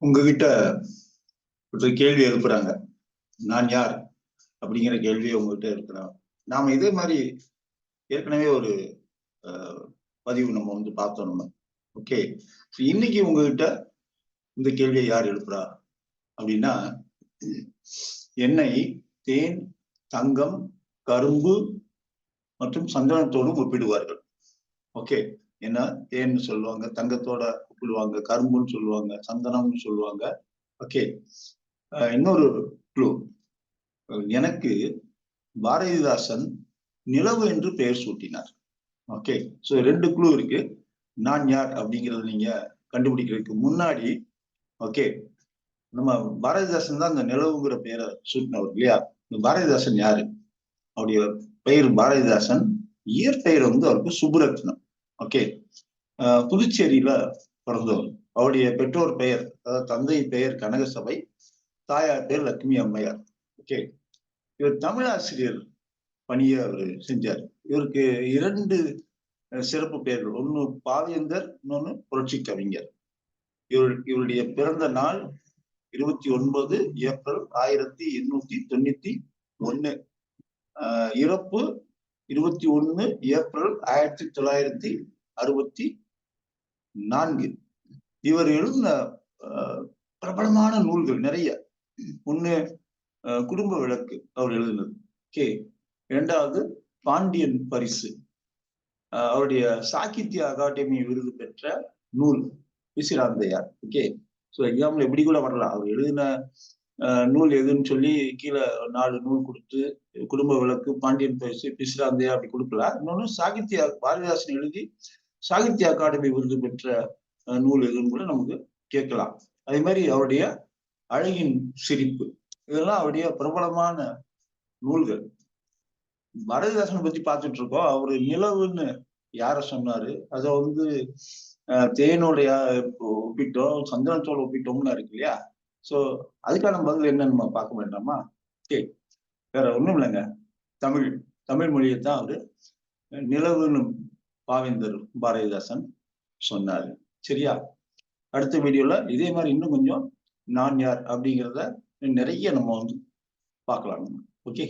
உங்ககிட்ட ஒரு கேள்வி எழுப்புறாங்க. நான் யார் அப்படிங்கிற கேள்வி உங்ககிட்ட இருக்கிறோம். நாம இதே மாதிரி ஏற்கனவே ஒரு பதிவு நம்ம பார்த்தோம் நம்ம. ஓகே, இன்னைக்கு உங்ககிட்ட இந்த கேள்வியை யார் எழுப்புறா அப்படின்னா, எண்ணெய் தேன், தங்கம், கரும்பு மற்றும் சந்தனத்தோடும் ஒப்பிடுவார்கள். ஓகே, ஏன்னா தேன்னு சொல்லுவாங்க, தங்கத்தோட ஒப்பிடுவாங்க, கரும்புன்னு சொல்லுவாங்க, சந்தனம்னு சொல்லுவாங்க. ஓகே, இன்னொரு க்ளூ. எனக்கு பாரதிதாசன் நிலவு என்று பெயர் சூட்டினார். ஓகே, சோ 2 க்ளூ இருக்கு. நான் யார் அப்படிங்கறது நீங்க கண்டுபிடிக்கிறதுக்கு முன்னாடி, ஓகே, நம்ம பாரதிதாசன் தான் அந்த நிலவுங்கிற பெயரை சூட்டினவர் இல்லையா? இந்த பாரதிதாசன் யாரு? அவருடைய பெயர் பாரதிதாசன். இயற்பெயர் அவருக்கு சுப்புரத்னம். ஓகே, புதுச்சேரியில பிறந்தவர். அவருடைய பெற்றோர் பெயர், அதாவது தந்தை பெயர் கனகசபை, தாயார் பேர் லட்சுமி அம்மையார். ஓகே, இவர் தமிழாசிரியர் பணியை அவர் செஞ்சார். இவருக்கு 2 சிறப்பு பெயர்கள், ஒன்னு பாவேந்தர், இன்னொன்னு புரட்சி கவிஞர். இவருடைய பிறந்த நாள் 29 ஏப்ரல் 1891. இறப்பு 21 ஏப்ரல் 1964. இவர் எழுதின பிரபலமான நூல்கள் நிறைய. ஒண்ணு குடும்ப விளக்கு அவர் எழுதினது. ஓகே, 2வது பாண்டியன் பரிசு. அவருடைய சாகித்ய அகாடமி விருது பெற்ற நூல் பிசிராந்தையார். ஓகே, ஸோ எக்ஸாம்பிள் எப்படி கூட வரலாம். அவர் எழுதின நூல் எதுன்னு சொல்லி கீழே 4 நூல் கொடுத்து, குடும்ப விளக்கு, பாண்டியன் பரிசு, பிசிராந்தையார் அப்படி கொடுக்கலாம். இன்னொன்னு சாகித்ய பாரதிதாசன் எழுதி சாகித்ய அகாடமி விருது பெற்ற நூல் எதுன்னு கூட நமக்கு கேட்கலாம். அதே மாதிரி அவருடைய அழகின் சிரிப்பு, இதெல்லாம் அவருடைய பிரபலமான நூல்கள். பாரதிதாசனை பத்தி பார்த்துட்டு இருக்கோம். அவரு நிலவுன்னு யார சொன்னாரு? அதை தேனோடைய ஒப்பிட்டோம், சந்தனத்தோட ஒப்பிட்டோம்னு இருக்கு இல்லையா? சோ அதுக்கான பதில் என்னன்னு நம்ம பார்க்க வேண்டாமா? ஓகே, வேற ஒண்ணும் இல்லைங்க. தமிழ் மொழியைத்தான் அவரு நிலவுன்னு பாவேந்தர் பாரதிதாசன் சொன்னாரு. சரியா? அடுத்த வீடியோல இதே மாதிரி இன்னும் கொஞ்சம் நான் யார் அப்படிங்கிறத நிறைய நம்ம பார்க்கலாம். ஓகே.